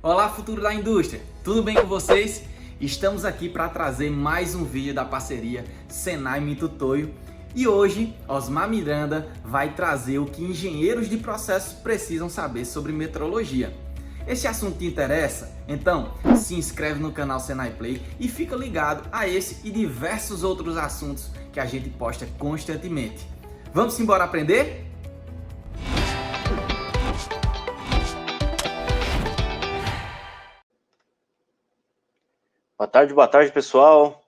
Olá, futuro da indústria! Tudo bem com vocês? Estamos aqui para trazer mais um vídeo da parceria Senai Mitutoyo e hoje Osmar Miranda vai trazer o que engenheiros de processos precisam saber sobre metrologia. Esse assunto te interessa? Então se inscreve no canal Senai Play e fica ligado a esse e diversos outros assuntos que a gente posta constantemente. Vamos embora aprender? Boa tarde, pessoal.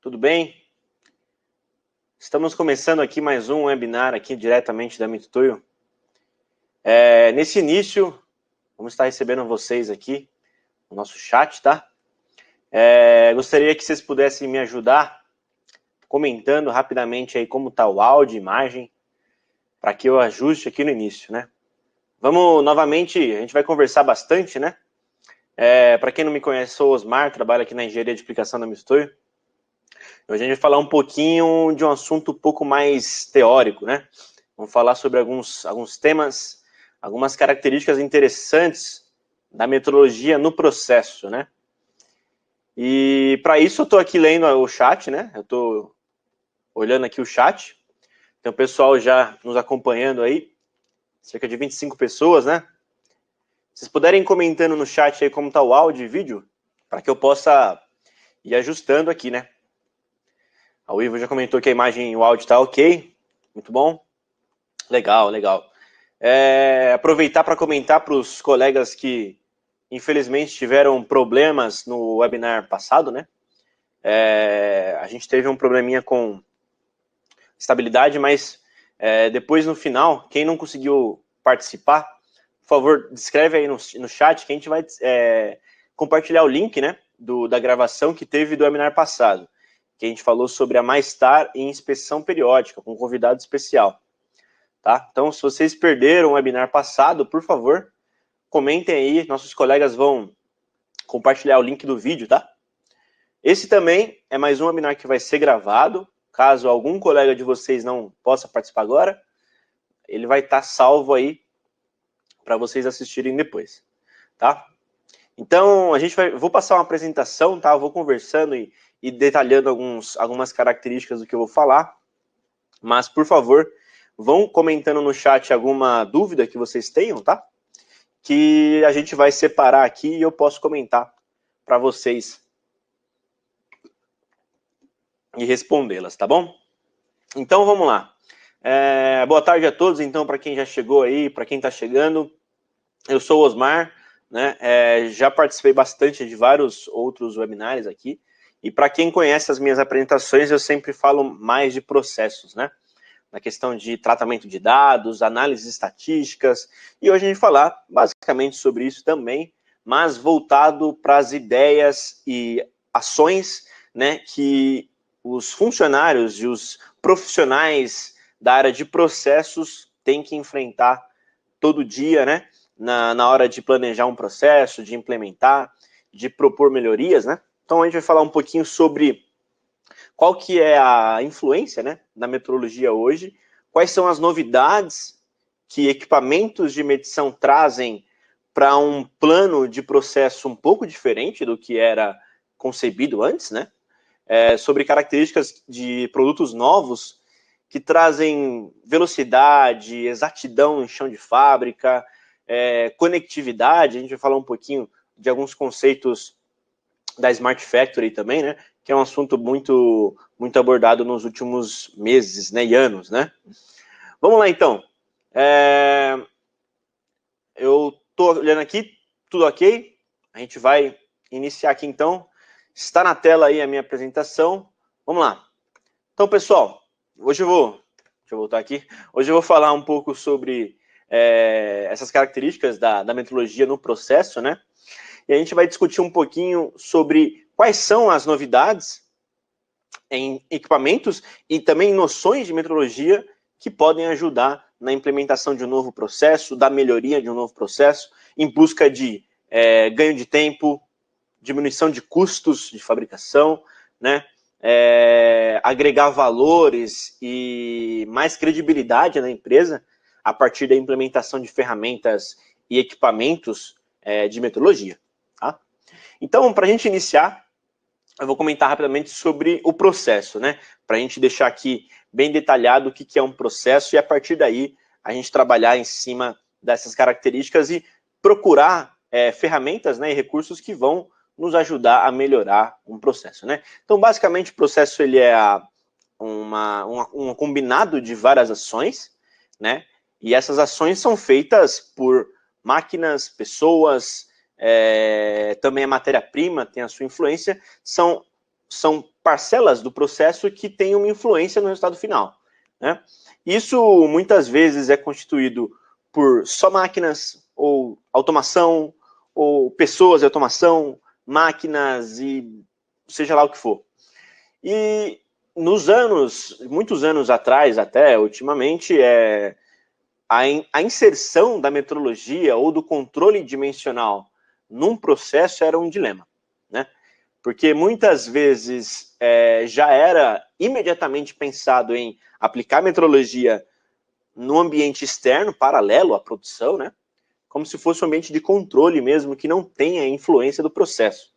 Tudo bem? Estamos começando aqui mais um webinar aqui diretamente da Mitutoyo. Nesse início, vamos estar recebendo vocês aqui no nosso chat, tá? Gostaria que vocês pudessem me ajudar comentando rapidamente aí como está o áudio e imagem, para que eu ajuste aqui no início, né? Vamos novamente, a gente vai conversar bastante, né? Para quem não me conhece, sou o Osmar, trabalho aqui na engenharia de aplicação da Mitutoyo. Hoje a gente vai falar um pouquinho de um assunto um pouco mais teórico, né? Vamos falar sobre alguns temas, algumas características interessantes da metrologia no processo, né? E para isso eu estou aqui lendo o chat, né? Eu estou olhando aqui o chat. Tem o pessoal já nos acompanhando aí, cerca de 25 pessoas, né? Vocês puderem comentando no chat aí como está o áudio e vídeo, para que eu possa ir ajustando aqui, né? O Ivo já comentou que a imagem e o áudio está ok. Muito bom. Legal, legal. Aproveitar para comentar para os colegas que, infelizmente, tiveram problemas no webinar passado, né? A gente teve um probleminha com estabilidade, mas depois, no final, quem não conseguiu participar, por favor, descreve aí no chat que a gente vai compartilhar o link, né, da gravação que teve do webinar passado, que a gente falou sobre a MyStar e inspeção periódica, com um convidado especial, tá? Então, se vocês perderam o webinar passado, por favor, comentem aí, nossos colegas vão compartilhar o link do vídeo, tá? Esse também é mais um webinar que vai ser gravado, caso algum colega de vocês não possa participar agora, ele vai estar salvo aí para vocês assistirem depois, tá? Então, vou passar uma apresentação, tá? Eu vou conversando e detalhando algumas características do que eu vou falar, mas, por favor, vão comentando no chat alguma dúvida que vocês tenham, tá? Que a gente vai separar aqui e eu posso comentar para vocês e respondê-las, tá bom? Então, vamos lá. Boa tarde a todos, então, para quem já chegou aí, para quem está chegando. Eu sou o Osmar, né? Já participei bastante de vários outros webinars aqui, e para quem conhece as minhas apresentações, eu sempre falo mais de processos, né? Na questão de tratamento de dados, análises estatísticas, e hoje a gente vai falar basicamente sobre isso também, mas voltado para as ideias e ações, né, que os funcionários e os profissionais da área de processos têm que enfrentar todo dia, né? Na hora de planejar um processo, de implementar, de propor melhorias, né? Então a gente vai falar um pouquinho sobre qual que é a influência, né, da metrologia hoje, quais são as novidades que equipamentos de medição trazem para um plano de processo um pouco diferente do que era concebido antes, né? Sobre características de produtos novos que trazem velocidade, exatidão em chão de fábrica, conectividade. A gente vai falar um pouquinho de alguns conceitos da Smart Factory também, né? Que é um assunto muito, muito abordado nos últimos meses, né, e anos, né? Vamos lá, então. Eu estou olhando aqui, tudo ok? A gente vai iniciar aqui, então. Está na tela aí a minha apresentação. Vamos lá. Então, pessoal, hoje deixa eu voltar aqui. Hoje eu vou falar um pouco sobre essas características da metrologia no processo, né? E a gente vai discutir um pouquinho sobre quais são as novidades em equipamentos e também noções de metrologia que podem ajudar na implementação de um novo processo, da melhoria de um novo processo, em busca de ganho de tempo, diminuição de custos de fabricação, né? Agregar valores e mais credibilidade na empresa a partir da implementação de ferramentas e equipamentos de metodologia. Tá? Então, para a gente iniciar, eu vou comentar rapidamente sobre o processo, né? Para a gente deixar aqui bem detalhado o que é um processo e a partir daí a gente trabalhar em cima dessas características e procurar ferramentas, né, e recursos que vão nos ajudar a melhorar um processo, né? Então, basicamente, o processo ele é um combinado de várias ações, né? E essas ações são feitas por máquinas, pessoas, também a matéria-prima tem a sua influência, são parcelas do processo que têm uma influência no resultado final, né? Isso muitas vezes é constituído por só máquinas, ou automação, ou pessoas e automação, máquinas e seja lá o que for. E muitos anos atrás, até ultimamente, a inserção da metrologia ou do controle dimensional num processo era um dilema, né? Porque muitas vezes já era imediatamente pensado em aplicar metrologia no ambiente externo, paralelo à produção, né? Como se fosse um ambiente de controle mesmo, que não tenha influência do processo,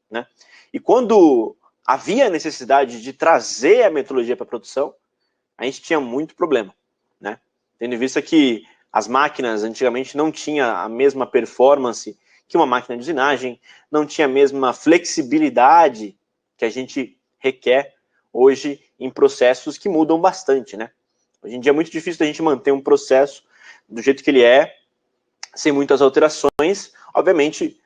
né? E quando havia necessidade de trazer a metrologia para a produção, a gente tinha muito problema, né? Tendo em vista que as máquinas antigamente não tinham a mesma performance que uma máquina de usinagem, não tinha a mesma flexibilidade que a gente requer hoje em processos que mudam bastante, né? Hoje em dia é muito difícil a gente manter um processo do jeito que ele é, sem muitas alterações. Obviamente,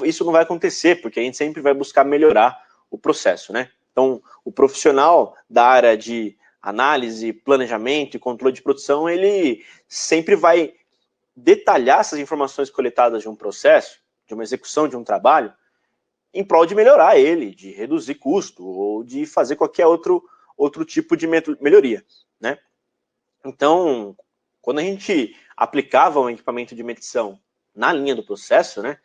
isso não vai acontecer, porque a gente sempre vai buscar melhorar o processo, né? Então, o profissional da área de análise, planejamento e controle de produção, ele sempre vai detalhar essas informações coletadas de um processo, de uma execução de um trabalho, em prol de melhorar ele, de reduzir custo ou de fazer qualquer outro tipo de melhoria, né? Então, quando a gente aplicava um equipamento de medição na linha do processo, né,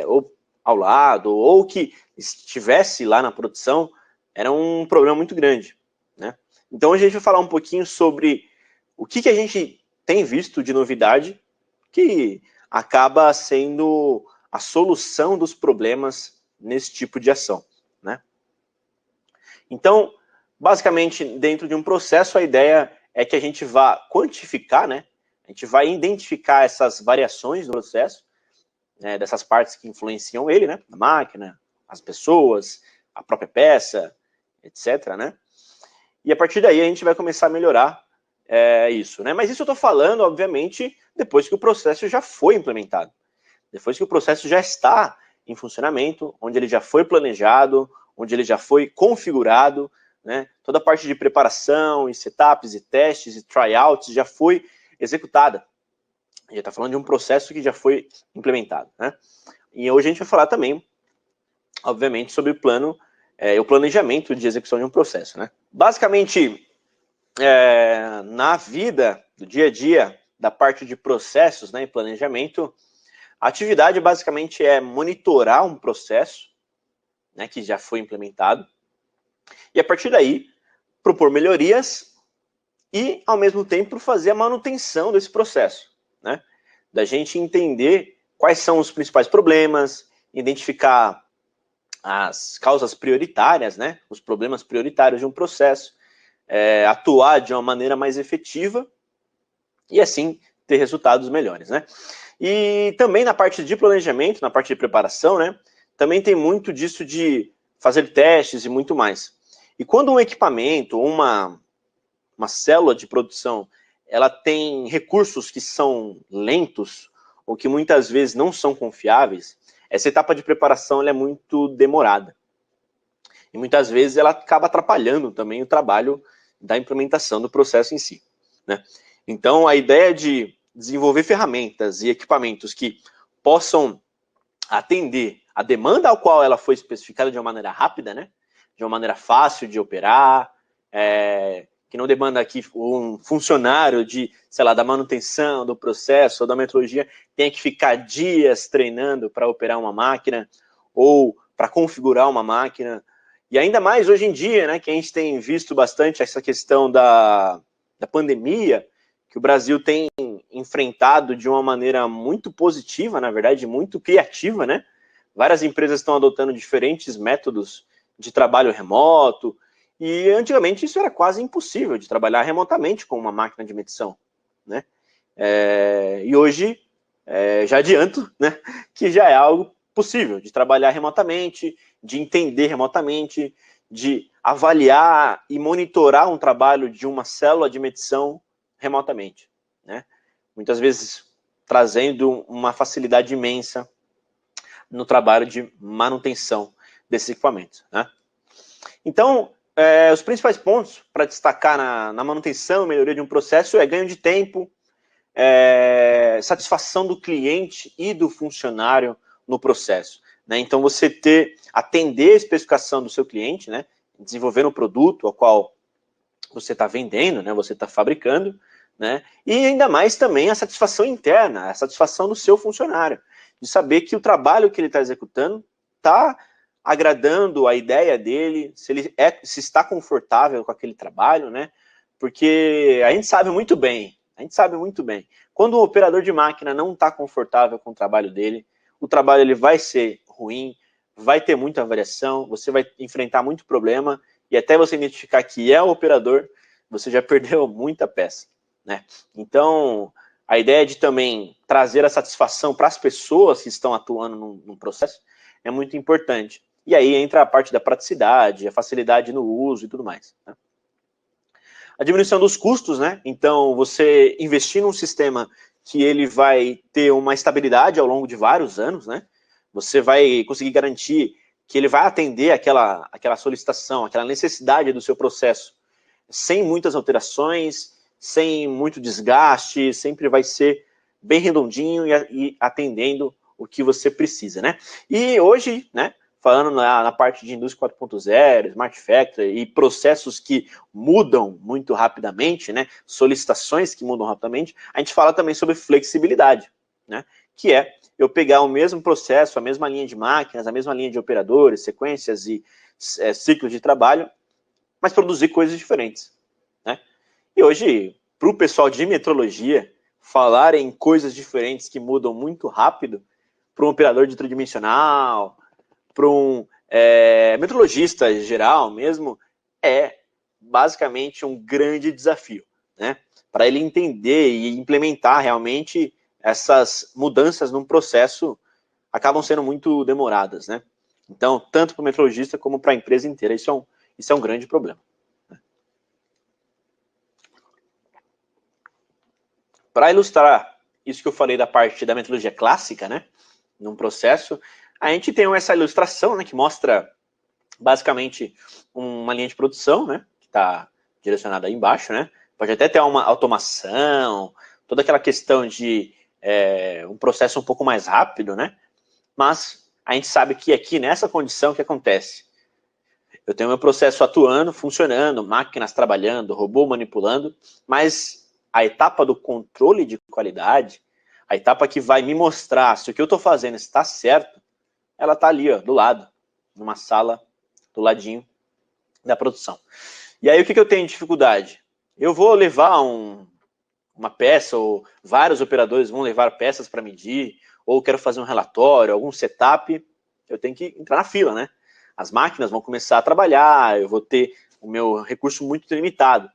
ou ao lado, ou que estivesse lá na produção, era um problema muito grande, né? Então, hoje a gente vai falar um pouquinho sobre o que a gente tem visto de novidade que acaba sendo a solução dos problemas nesse tipo de ação, né? Então, basicamente, dentro de um processo, a ideia é que a gente vá quantificar, né? A gente vai identificar essas variações do processo, né, dessas partes que influenciam ele, né? A máquina, as pessoas, a própria peça, etc., né? E a partir daí a gente vai começar a melhorar isso, né? Mas isso eu estou falando, obviamente, depois que o processo já foi implementado. Depois que o processo já está em funcionamento, onde ele já foi planejado, onde ele já foi configurado, né? Toda a parte de preparação, e setups, e testes, e tryouts já foi executada. A gente está falando de um processo que já foi implementado, né? E hoje a gente vai falar também, obviamente, sobre o planejamento de execução de um processo, né? Basicamente, na vida do dia a dia, da parte de processos, né, e planejamento, a atividade basicamente é monitorar um processo, né, que já foi implementado, e a partir daí, propor melhorias e, ao mesmo tempo, fazer a manutenção desse processo, né? Da gente entender quais são os principais problemas, identificar as causas prioritárias, né? Os problemas prioritários de um processo, atuar de uma maneira mais efetiva e, assim, ter resultados melhores, né? E também na parte de planejamento, na parte de preparação, né? Também tem muito disso de fazer testes e muito mais. E quando um equipamento, uma célula de produção, ela tem recursos que são lentos ou que muitas vezes não são confiáveis, essa etapa de preparação ela é muito demorada. E muitas vezes ela acaba atrapalhando também o trabalho da implementação do processo em si, né? Então, a ideia de desenvolver ferramentas e equipamentos que possam atender a demanda ao qual ela foi especificada de uma maneira rápida, né? De uma maneira fácil de operar, que não demanda aqui um funcionário sei lá, da manutenção do processo ou da metrologia tenha que ficar dias treinando para operar uma máquina ou para configurar uma máquina. E ainda mais hoje em dia, né, que a gente tem visto bastante essa questão da pandemia, que o Brasil tem enfrentado de uma maneira muito positiva, na verdade, muito criativa, né? Várias empresas estão adotando diferentes métodos de trabalho remoto, e antigamente isso era quase impossível de trabalhar remotamente com uma máquina de medição, né? E hoje, já adianto, né, que já é algo possível de trabalhar remotamente, de entender remotamente, de avaliar e monitorar um trabalho de uma célula de medição remotamente, né? Muitas vezes trazendo uma facilidade imensa no trabalho de manutenção desses equipamentos, né? Então, os principais pontos para destacar na manutenção e melhoria de um processo é ganho de tempo, satisfação do cliente e do funcionário no processo, né? Então, você atender a especificação do seu cliente, né? Desenvolver um produto ao qual você está vendendo, né? Você está fabricando, né? E ainda mais também a satisfação interna, a satisfação do seu funcionário, de saber que o trabalho que ele está executando está agradando a ideia dele, se está confortável com aquele trabalho, né? Porque a gente sabe muito bem, quando o operador de máquina não está confortável com o trabalho dele, o trabalho ele vai ser ruim, vai ter muita variação, você vai enfrentar muito problema, e até você identificar que é o operador, você já perdeu muita peça, né? Então, a ideia de também trazer a satisfação para as pessoas que estão atuando no processo é muito importante. E aí entra a parte da praticidade, a facilidade no uso e tudo mais, né? A diminuição dos custos, né? Então, você investir num sistema que ele vai ter uma estabilidade ao longo de vários anos, né? Você vai conseguir garantir que ele vai atender aquela solicitação, aquela necessidade do seu processo, sem muitas alterações, sem muito desgaste, sempre vai ser bem redondinho e atendendo o que você precisa, né? E hoje, né, falando na parte de indústria 4.0, Smart Factory e processos que mudam muito rapidamente, né, solicitações que mudam rapidamente, a gente fala também sobre flexibilidade, né, que é eu pegar o mesmo processo, a mesma linha de máquinas, a mesma linha de operadores, sequências e ciclos de trabalho, mas produzir coisas diferentes, né? E hoje, para o pessoal de metrologia, falar em coisas diferentes que mudam muito rápido, para um operador de tridimensional, para um metrologista geral mesmo, é basicamente um grande desafio, né? Para ele entender e implementar realmente essas mudanças num processo acabam sendo muito demoradas, né? Então, tanto para o metrologista como para a empresa inteira, isso é um grande problema. Para ilustrar isso que eu falei da parte da metrologia clássica, né, num processo, a gente tem essa ilustração, né, que mostra basicamente uma linha de produção, né, que está direcionada aí embaixo, né, pode até ter uma automação, toda aquela questão de um processo um pouco mais rápido, né, mas a gente sabe que aqui nessa condição o que acontece? Eu tenho meu processo atuando, funcionando, máquinas trabalhando, robô manipulando, mas a etapa do controle de qualidade, a etapa que vai me mostrar se o que eu estou fazendo está certo, ela está ali, ó, do lado, numa sala do ladinho da produção. E aí o que eu tenho de dificuldade? Eu vou levar uma peça, ou vários operadores vão levar peças para medir, ou quero fazer um relatório, algum setup, eu tenho que entrar na fila, né? As máquinas vão começar a trabalhar, eu vou ter o meu recurso muito limitado.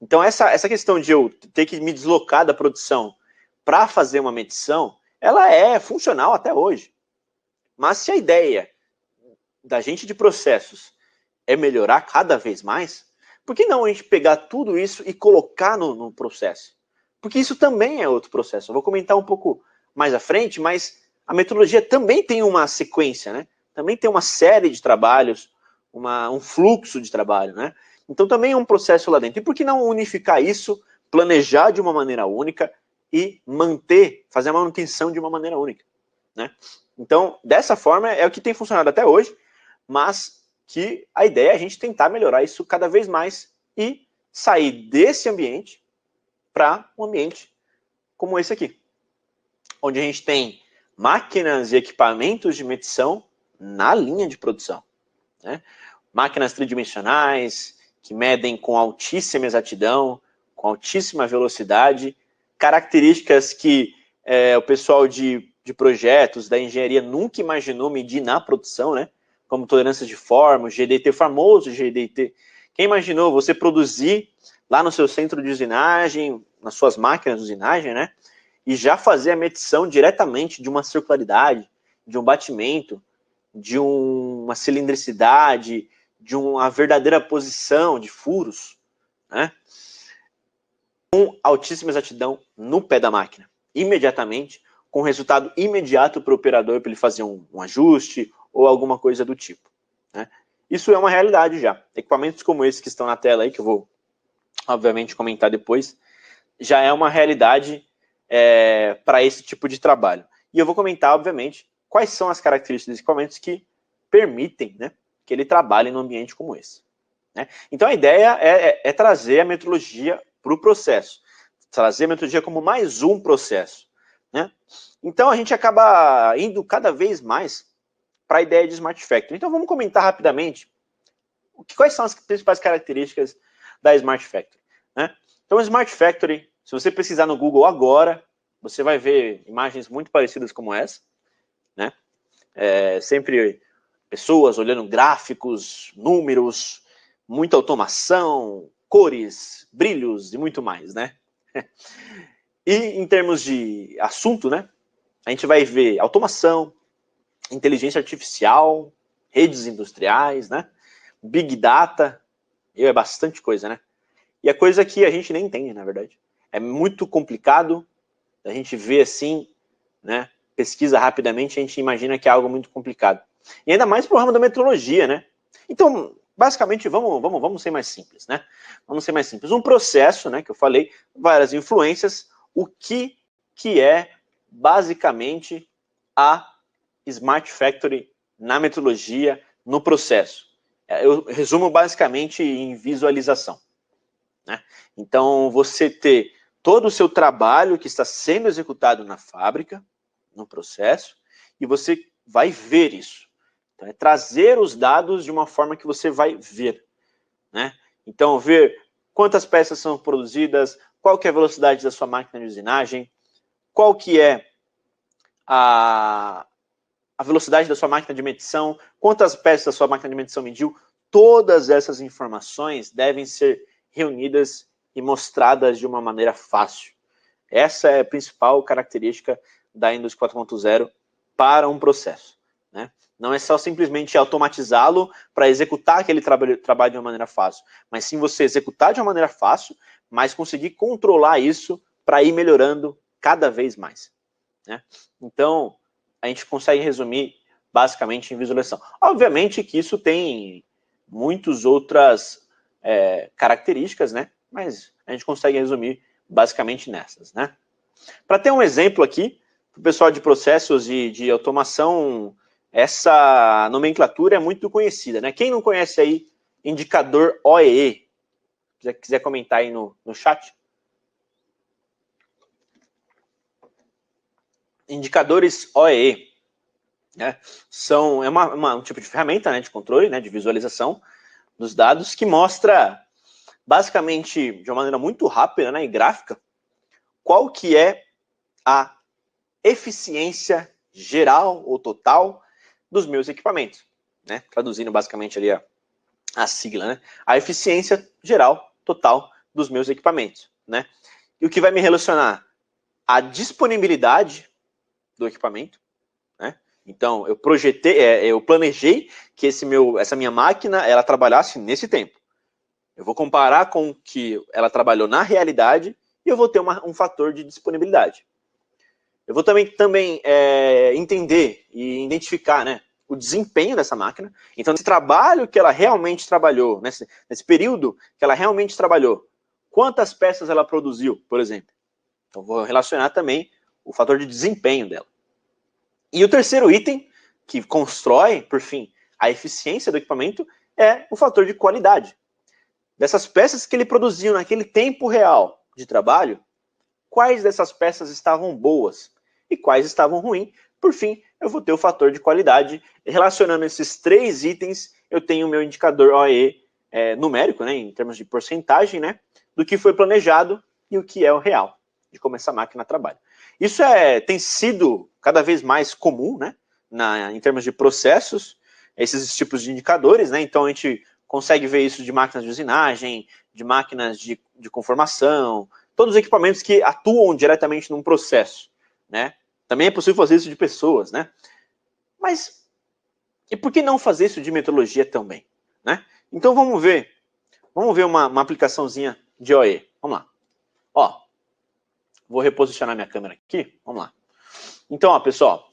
Então, essa questão de eu ter que me deslocar da produção para fazer uma medição, ela é funcional até hoje. Mas se a ideia da gente de processos é melhorar cada vez mais, por que não a gente pegar tudo isso e colocar no processo? Porque isso também é outro processo. Eu vou comentar um pouco mais à frente, mas a metrologia também tem uma sequência, né? Também tem uma série de trabalhos, um fluxo de trabalho, né? Então também é um processo lá dentro. E por que não unificar isso, planejar de uma maneira única e fazer a manutenção de uma maneira única, né? Então, dessa forma, é o que tem funcionado até hoje, mas que a ideia é a gente tentar melhorar isso cada vez mais e sair desse ambiente para um ambiente como esse aqui, onde a gente tem máquinas e equipamentos de medição na linha de produção, né? Máquinas tridimensionais, que medem com altíssima exatidão, com altíssima velocidade, características que o pessoal de projetos, da engenharia, nunca imaginou medir na produção, né? Como tolerância de forma, o GDT, famoso GDT. Quem imaginou você produzir lá no seu centro de usinagem, nas suas máquinas de usinagem, né? E já fazer a medição diretamente de uma circularidade, de um batimento, de uma cilindricidade, de uma verdadeira posição de furos, né? Com altíssima exatidão no pé da máquina, imediatamente, com resultado imediato para o operador, para ele fazer um ajuste ou alguma coisa do tipo, né? Isso é uma realidade já. Equipamentos como esse que estão na tela aí, que eu vou, obviamente, comentar depois, já é uma realidade para esse tipo de trabalho. E eu vou comentar, obviamente, quais são as características dos equipamentos que permitem, né, que ele trabalhe num ambiente como esse, né? Então a ideia é trazer a metrologia para o processo, trazer a metrologia como mais um processo, né? Então a gente acaba indo cada vez mais para a ideia de Smart Factory. Então vamos comentar rapidamente quais são as principais características da Smart Factory, né? Então a Smart Factory, se você pesquisar no Google agora, você vai ver imagens muito parecidas como essa, né? Sempre pessoas olhando gráficos, números, muita automação, cores, brilhos e muito mais, né? E em termos de assunto, né? A gente vai ver automação, inteligência artificial, redes industriais, né? Big Data, é bastante coisa, né? E é coisa que a gente nem entende, na verdade. É muito complicado, a gente vê assim, né? Pesquisa rapidamente, a gente imagina que é algo muito complicado. E ainda mais pro ramo da metrologia, né? Então, basicamente, vamos ser mais simples, né? Vamos ser mais simples. Um processo, né, que eu falei, várias influências, o que é basicamente a Smart Factory na metrologia, no processo. Eu resumo basicamente em visualização, né? Então, você ter todo o seu trabalho que está sendo executado na fábrica, no processo, e você vai ver isso. Então, é trazer os dados de uma forma que você vai ver, né? Então, ver quantas peças são produzidas, qual que é a velocidade da sua máquina de usinagem, qual que é a velocidade da sua máquina de medição, quantas peças da sua máquina de medição mediu. Todas essas informações devem ser reunidas e mostradas de uma maneira fácil. Essa é a principal característica da Indústria 4.0 para um processo, né? Não é só simplesmente automatizá-lo para executar aquele trabalho de uma maneira fácil, mas sim você executar de uma maneira fácil, mas conseguir controlar isso para ir melhorando cada vez mais, né? Então, a gente consegue resumir basicamente em visualização. Obviamente que isso tem muitas outras características, né? Mas a gente consegue resumir basicamente nessas, né? Para ter um exemplo aqui, para o pessoal de processos de automação, essa nomenclatura é muito conhecida, né? Quem não conhece aí indicador OEE? Se quiser comentar aí no chat. Indicadores OEE, né? É um tipo de ferramenta, né, de controle, né, de visualização dos dados, que mostra basicamente de uma maneira muito rápida, né, e gráfica, qual que é a eficiência geral ou total dos meus equipamentos, né? Traduzindo basicamente ali a sigla, né? A eficiência geral total dos meus equipamentos, né? E o que vai me relacionar a disponibilidade do equipamento, né? Então, eu planejei que essa minha máquina, ela trabalhasse nesse tempo. Eu vou comparar com o que ela trabalhou na realidade e eu vou ter um fator de disponibilidade. Eu vou também entender e identificar, né, o desempenho dessa máquina. Então, nesse trabalho que ela realmente trabalhou, nesse período que ela realmente trabalhou, quantas peças ela produziu, por exemplo. Então, vou relacionar também o fator de desempenho dela. E o terceiro item, que constrói, por fim, a eficiência do equipamento, é o fator de qualidade. Dessas peças que ele produziu naquele tempo real de trabalho, quais dessas peças estavam boas e quais estavam ruins. Por fim, eu vou ter o fator de qualidade. Relacionando esses três itens, eu tenho o meu indicador OE numérico, né, em termos de porcentagem, né, do que foi planejado e o que é o real, de como essa máquina trabalha. Isso tem sido cada vez mais comum, né, em termos de processos, esses tipos de indicadores, né? Então a gente consegue ver isso de máquinas de usinagem, de máquinas de conformação, todos os equipamentos que atuam diretamente num processo, né? Também é possível fazer isso de pessoas, né? Mas e por que não fazer isso de metrologia também, né? Então vamos ver uma aplicaçãozinha de OE. Vamos lá. Ó, vou reposicionar minha câmera aqui. Vamos lá. Então, ó, pessoal,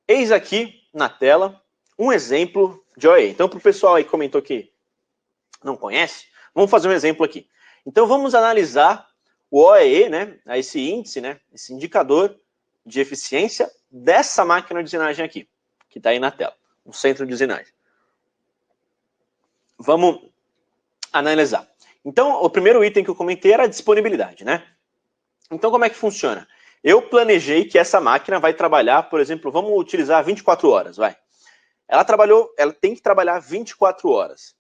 eis aqui na tela um exemplo de OE. Então, para o pessoal aí que comentou que não conhece, vamos fazer um exemplo aqui. Então, vamos analisar o OEE, né? Esse índice, né? Esse indicador de eficiência dessa máquina de usinagem aqui, que está aí na tela, um centro de usinagem. Vamos analisar. Então, o primeiro item que eu comentei era a disponibilidade, né? Então, como é que funciona? Eu planejei que essa máquina vai trabalhar, por exemplo, vamos utilizar 24 horas, vai. Ela tem que trabalhar 24 horas.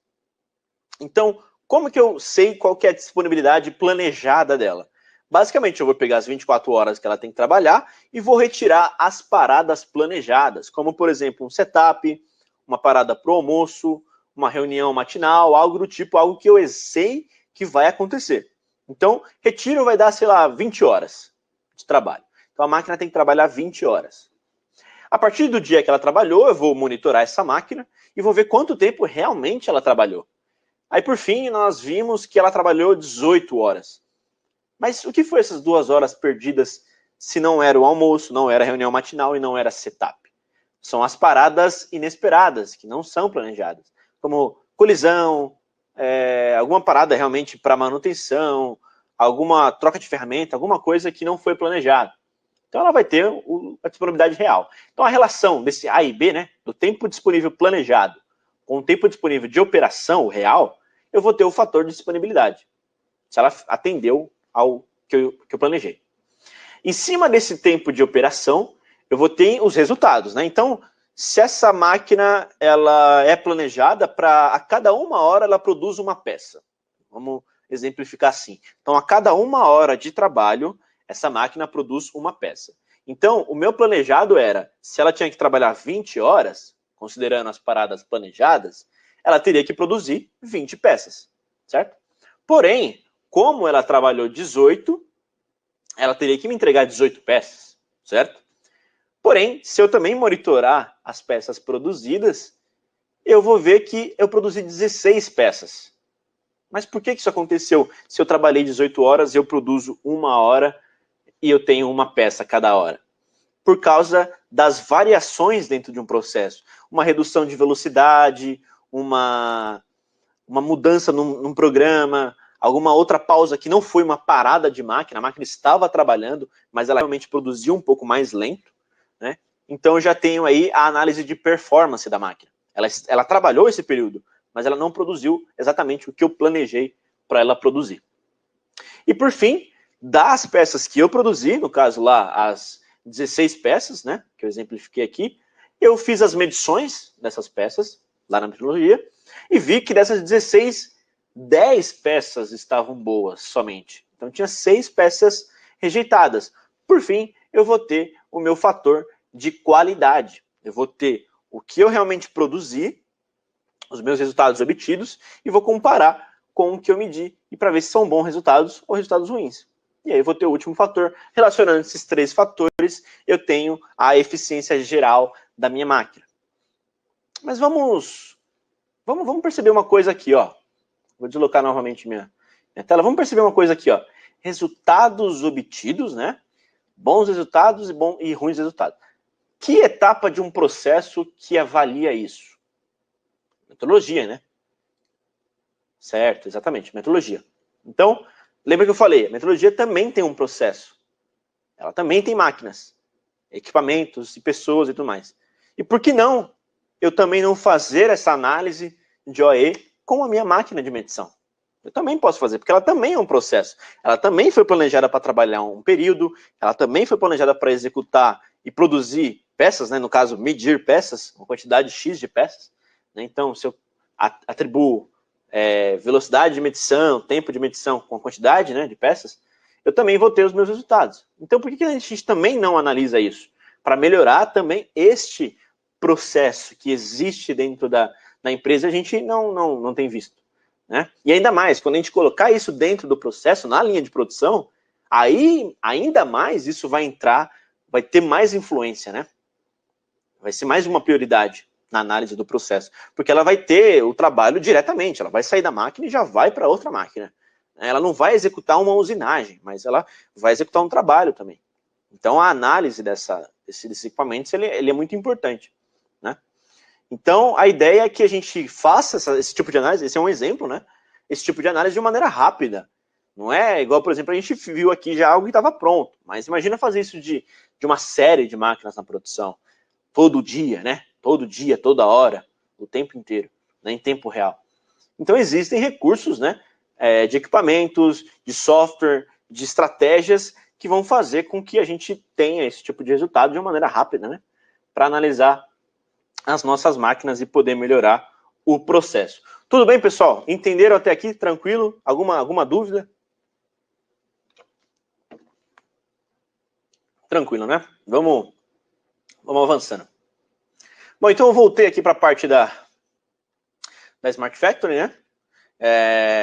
Então, como que eu sei qual que é a disponibilidade planejada dela? Basicamente, eu vou pegar as 24 horas que ela tem que trabalhar e vou retirar as paradas planejadas, como, por exemplo, um setup, uma parada para o almoço, uma reunião matinal, algo do tipo, algo que eu sei que vai acontecer. Então, retiro vai dar, sei lá, 20 horas de trabalho. Então, a máquina tem que trabalhar 20 horas. A partir do dia que ela trabalhou, eu vou monitorar essa máquina e vou ver quanto tempo realmente ela trabalhou. Aí, por fim, nós vimos que ela trabalhou 18 horas. Mas o que foi essas 2 horas perdidas se não era o almoço, não era a reunião matinal e não era setup? São as paradas inesperadas, que não são planejadas, como colisão, alguma parada realmente para manutenção, alguma troca de ferramenta, alguma coisa que não foi planejada. Então ela vai ter a disponibilidade real. Então a relação desse A e B, né, do tempo disponível planejado com o tempo disponível de operação real, eu vou ter o fator de disponibilidade. Se ela atendeu ao que eu planejei. Em cima desse tempo de operação, eu vou ter os resultados, né? Então, se essa máquina ela é planejada para a cada 1 hora ela produz uma peça. Vamos exemplificar assim. Então, a cada 1 hora de trabalho, essa máquina produz uma peça. Então, o meu planejado era, se ela tinha que trabalhar 20 horas, considerando as paradas planejadas, ela teria que produzir 20 peças, certo? Porém, como ela trabalhou 18, ela teria que me entregar 18 peças, certo? Porém, se eu também monitorar as peças produzidas, eu vou ver que eu produzi 16 peças. Mas por que isso aconteceu? Se eu trabalhei 18 horas, eu produzo 1 hora e eu tenho uma peça cada hora. Por causa das variações dentro de um processo. Uma redução de velocidade, uma mudança num programa, alguma outra pausa que não foi uma parada de máquina, a máquina estava trabalhando, mas ela realmente produziu um pouco mais lento, né? Então eu já tenho aí a análise de performance da máquina. Ela trabalhou esse período, mas ela não produziu exatamente o que eu planejei para ela produzir. E por fim, das peças que eu produzi, no caso lá, as 16 peças, né, que eu exemplifiquei aqui, eu fiz as medições dessas peças, lá na metrologia, e vi que dessas 16, 10 peças estavam boas somente. Então tinha 6 peças rejeitadas. Por fim, eu vou ter o meu fator de qualidade. Eu vou ter o que eu realmente produzi, os meus resultados obtidos, e vou comparar com o que eu medi, e para ver se são bons resultados ou resultados ruins. E aí eu vou ter o último fator. Relacionando esses 3 fatores, eu tenho a eficiência geral da minha máquina. Mas vamos perceber uma coisa aqui, ó. Vou deslocar novamente minha tela. Vamos perceber uma coisa aqui, ó. Resultados obtidos, né? Bons resultados e ruins resultados. Que etapa de um processo que avalia isso? Metrologia, né? Certo, exatamente, metrologia. Então, lembra que eu falei, a metrologia também tem um processo. Ela também tem máquinas, equipamentos e pessoas e tudo mais. E por que não eu também não fazer essa análise de OE com a minha máquina de medição? Eu também posso fazer, porque ela também é um processo. Ela também foi planejada para trabalhar um período, ela também foi planejada para executar e produzir peças, né? No caso, medir peças, uma quantidade X de peças. Né? Então, se eu atribuo velocidade de medição, tempo de medição com a quantidade, né, de peças, eu também vou ter os meus resultados. Então, por que a gente também não analisa isso? Para melhorar também este processo que existe dentro da empresa, a gente não tem visto, né? E ainda mais, quando a gente colocar isso dentro do processo, na linha de produção, aí, ainda mais, isso vai entrar, vai ter mais influência, né? Vai ser mais uma prioridade na análise do processo, porque ela vai ter o trabalho diretamente, ela vai sair da máquina e já vai para outra máquina. Ela não vai executar uma usinagem, mas ela vai executar um trabalho também. Então, a análise desses equipamentos, ele é muito importante, né? Então, a ideia é que a gente faça esse tipo de análise, esse é um exemplo, né? Esse tipo de análise de maneira rápida. Não é igual, por exemplo, a gente viu aqui já algo que estava pronto, mas imagina fazer isso de uma série de máquinas na produção, todo dia, né? Todo dia, toda hora, o tempo inteiro, né? Em tempo real. Então, existem recursos, né? De equipamentos, de software, de estratégias que vão fazer com que a gente tenha esse tipo de resultado de uma maneira rápida, né? Para analisar as nossas máquinas e poder melhorar o processo. Tudo bem, pessoal? Entenderam até aqui? Tranquilo? Alguma dúvida? Tranquilo, né? Vamos avançando. Bom, então eu voltei aqui para a parte da Smart Factory, né?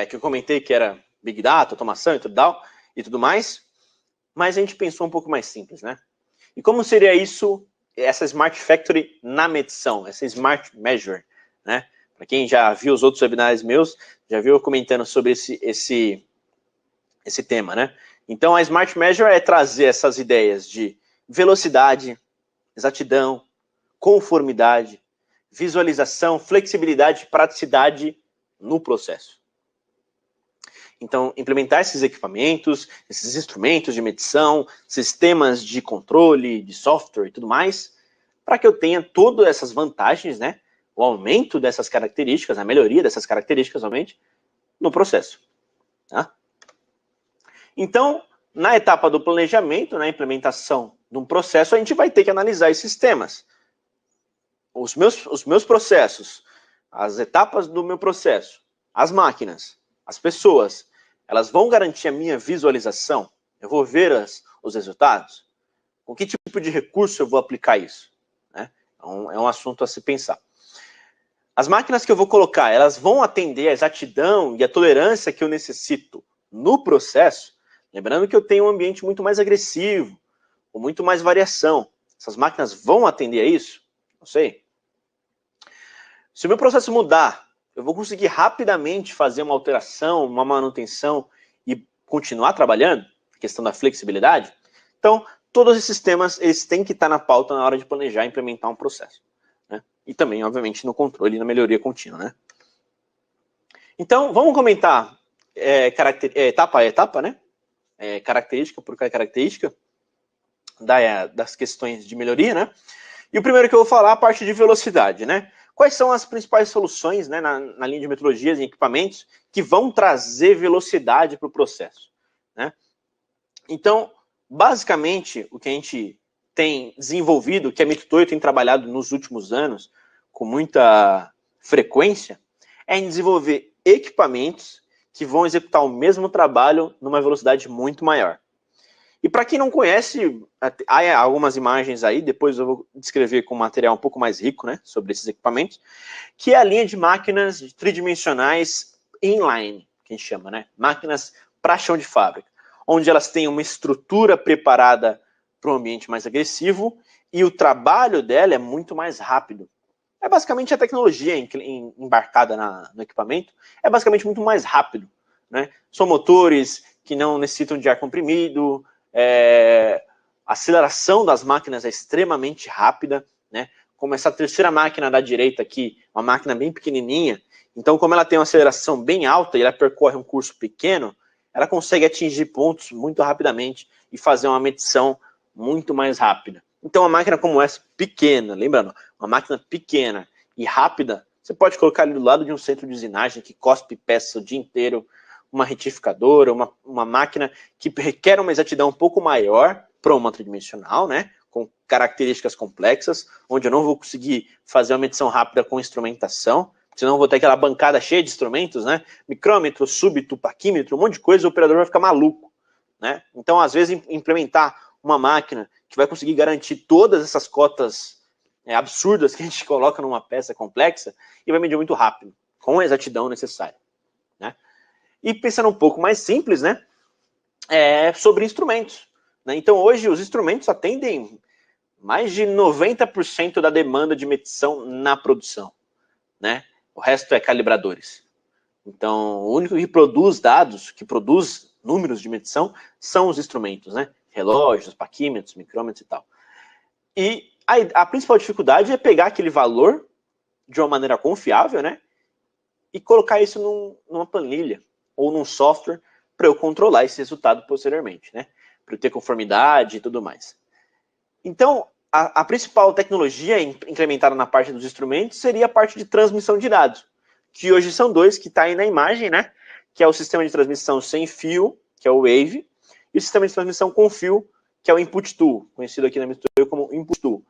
Que eu comentei que era Big Data, automação e tudo mais, mas a gente pensou um pouco mais simples, né? E como seria isso, essa Smart Factory na medição, essa Smart Measure, né? Para quem já viu os outros webinars meus, já viu eu comentando sobre esse tema, né? Então a Smart Measure é trazer essas ideias de velocidade, exatidão, conformidade, visualização, flexibilidade, praticidade no processo. Então, implementar esses equipamentos, esses instrumentos de medição, sistemas de controle, de software e tudo mais, para que eu tenha todas essas vantagens, né? O aumento dessas características, a melhoria dessas características, somente, no processo. Tá? Então, na etapa do planejamento, na implementação de um processo, a gente vai ter que analisar esses temas. Os meus processos, as etapas do meu processo, as máquinas, as pessoas, elas vão garantir a minha visualização? Eu vou ver os resultados? Com que tipo de recurso eu vou aplicar isso? Né? Então, é um assunto a se pensar. As máquinas que eu vou colocar, elas vão atender a exatidão e a tolerância que eu necessito no processo? Lembrando que eu tenho um ambiente muito mais agressivo, com muito mais variação. Essas máquinas vão atender a isso? Não sei. Se o meu processo mudar, eu vou conseguir rapidamente fazer uma alteração, uma manutenção e continuar trabalhando? A questão da flexibilidade. Então, todos esses temas, eles têm que estar na pauta na hora de planejar e implementar um processo. Né? E também, obviamente, no controle e na melhoria contínua. Né? Então, vamos comentar etapa a etapa, né? Característica por característica das questões de melhoria, né? E o primeiro que eu vou falar é a parte de velocidade, né? Quais são as principais soluções, né, na linha de metodologias e equipamentos que vão trazer velocidade para o processo, né? Então, basicamente, o que a gente tem desenvolvido, que a Mitutoyo tem trabalhado nos últimos anos com muita frequência, é em desenvolver equipamentos que vão executar o mesmo trabalho numa velocidade muito maior. E para quem não conhece, há algumas imagens aí, depois eu vou descrever com um material um pouco mais rico, né, sobre esses equipamentos, que é a linha de máquinas tridimensionais inline, que a gente chama, né, máquinas para chão de fábrica, onde elas têm uma estrutura preparada para um ambiente mais agressivo e o trabalho dela é muito mais rápido. É basicamente a tecnologia embarcada no equipamento, é basicamente muito mais rápido, né? São motores que não necessitam de ar comprimido, a aceleração das máquinas é extremamente rápida, né? Como essa terceira máquina da direita aqui, uma máquina bem pequenininha, então como ela tem uma aceleração bem alta e ela percorre um curso pequeno, ela consegue atingir pontos muito rapidamente e fazer uma medição muito mais rápida. Então uma máquina como essa, pequena, lembrando, uma máquina pequena e rápida, você pode colocar ali do lado de um centro de usinagem que cospe peça o dia inteiro, uma retificadora, uma máquina que requer uma exatidão um pouco maior para uma tridimensional, né, com características complexas, onde eu não vou conseguir fazer uma medição rápida com instrumentação, senão eu vou ter aquela bancada cheia de instrumentos, né, micrômetro, súbito, paquímetro, um monte de coisa, o operador vai ficar maluco, né? Então, às vezes, implementar uma máquina que vai conseguir garantir todas essas cotas absurdas que a gente coloca numa peça complexa e vai medir muito rápido, com a exatidão necessária, né? E pensando um pouco mais simples, né? Sobre instrumentos, né? Então, hoje, os instrumentos atendem mais de 90% da demanda de medição na produção, né? O resto é calibradores. Então, o único que produz dados, que produz números de medição, são os instrumentos, né? Relógios, paquímetros, micrômetros e tal. E a principal dificuldade é pegar aquele valor de uma maneira confiável, né? E colocar isso numa planilha ou num software para eu controlar esse resultado posteriormente, né? Para eu ter conformidade e tudo mais. Então, a principal tecnologia implementada na parte dos instrumentos seria a parte de transmissão de dados, que hoje são dois, que está aí na imagem, né? Que é o sistema de transmissão sem fio, que é o Wave, e o sistema de transmissão com fio, que é o Input Tool, conhecido aqui na Mitutoyo como Input Tool.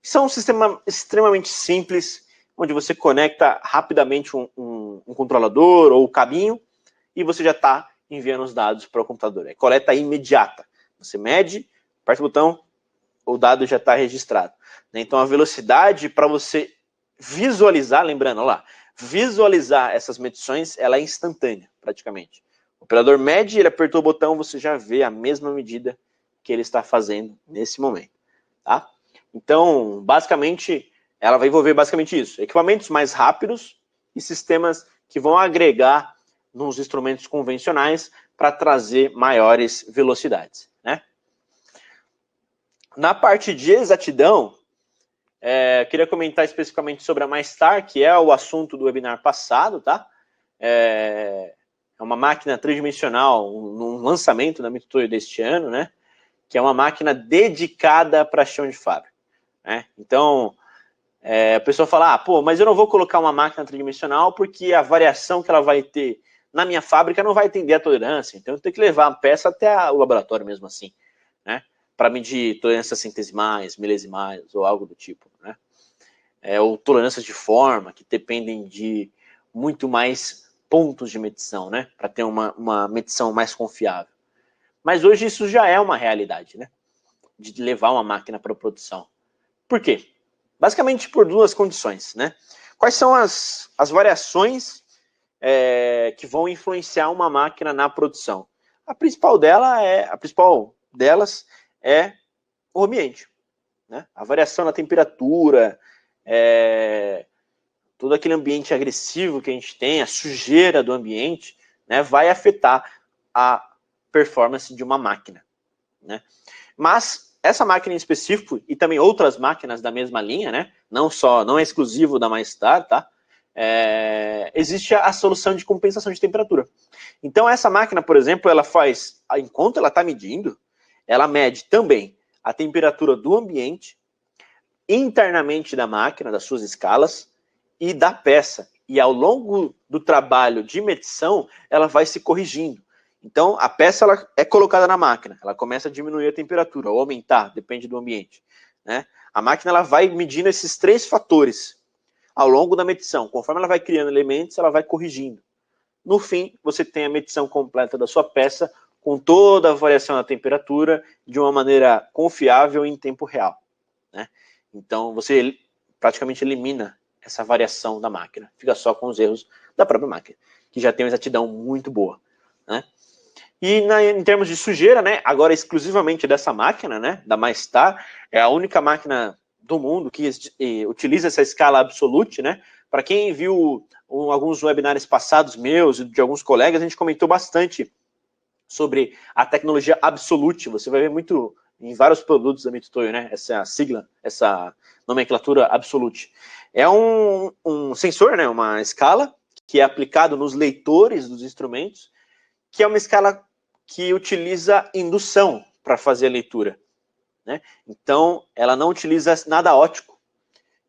São um sistema extremamente simples, onde você conecta rapidamente um controlador ou cabinho, e você já está enviando os dados para o computador. É coleta imediata. Você mede, aperta o botão, o dado já está registrado. Então, a velocidade para você visualizar, lembrando, olha lá, visualizar essas medições, ela é instantânea, praticamente. O operador mede, ele apertou o botão, você já vê a mesma medida que ele está fazendo nesse momento, tá? Então, basicamente, ela vai envolver basicamente isso. Equipamentos mais rápidos e sistemas que vão agregar nos instrumentos convencionais para trazer maiores velocidades, né? Na parte de exatidão, eu queria comentar especificamente sobre a MyStar, que é o assunto do webinar passado, tá? É uma máquina tridimensional, um lançamento da Mitutoyo deste ano, né? Que é uma máquina dedicada para chão de fábrica, né? Então, a pessoa fala, pô, mas eu não vou colocar uma máquina tridimensional porque a variação que ela vai ter na minha fábrica não vai atender a tolerância, então eu tenho que levar a peça até o laboratório mesmo assim, né? Para medir tolerâncias centesimais, milesimais ou algo do tipo, né? Ou tolerâncias de forma, que dependem de muito mais pontos de medição, né? Para ter uma medição mais confiável. Mas hoje isso já é uma realidade, né? De levar uma máquina para a produção. Por quê? Basicamente por duas condições, né? Quais são as variações que vão influenciar uma máquina na produção? A principal delas é o ambiente, né? A variação na temperatura, todo aquele ambiente agressivo que a gente tem, a sujeira do ambiente, né, vai afetar a performance de uma máquina, né? Mas essa máquina em específico, e também outras máquinas da mesma linha, né, não é exclusivo da MyStar, tá? Existe a solução de compensação de temperatura. Então essa máquina, por exemplo, ela faz, enquanto ela está medindo, ela mede também a temperatura do ambiente, internamente da máquina, das suas escalas, e da peça. E ao longo do trabalho de medição, ela vai se corrigindo. Então, a peça ela é colocada na máquina, ela começa a diminuir a temperatura, ou aumentar, depende do ambiente, né? A máquina ela vai medindo esses três fatores ao longo da medição. Conforme ela vai criando elementos, ela vai corrigindo. No fim, você tem a medição completa da sua peça, com toda a variação da temperatura, de uma maneira confiável e em tempo real, né? Então, você praticamente elimina essa variação da máquina. Fica só com os erros da própria máquina, que já tem uma exatidão muito boa, né? E em termos de sujeira, né, agora exclusivamente dessa máquina, né, da MyStar, é a única máquina do mundo que utiliza essa escala absolute, né? Para quem viu alguns webinars passados meus e de alguns colegas, a gente comentou bastante sobre a tecnologia absolute. Você vai ver muito em vários produtos da Mitutoyo, né? Essa sigla, essa nomenclatura absolute. É um sensor, né? Uma escala que é aplicado nos leitores dos instrumentos, que é uma escala que utiliza indução para fazer a leitura, né? Então, ela não utiliza nada óptico.